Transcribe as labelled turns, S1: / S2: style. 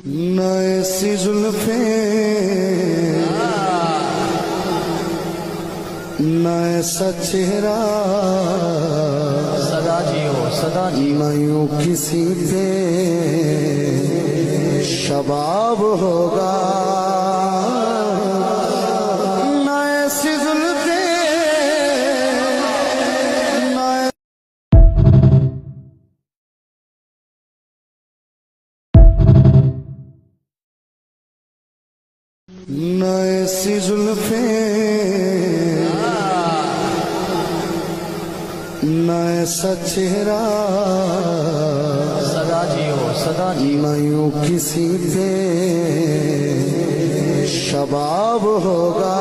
S1: न ऐसी जुल्फे न ऐसा चेहरा
S2: सदा जियो सदा जियो।
S1: न यूं किसी पे शबाब होगा। न ऐसी जुल्फे न ऐसी जुल्फे न ऐसा चेहरा
S2: सदा जियो सदा जियो।
S1: न यूं किसी पे शबाब होगा।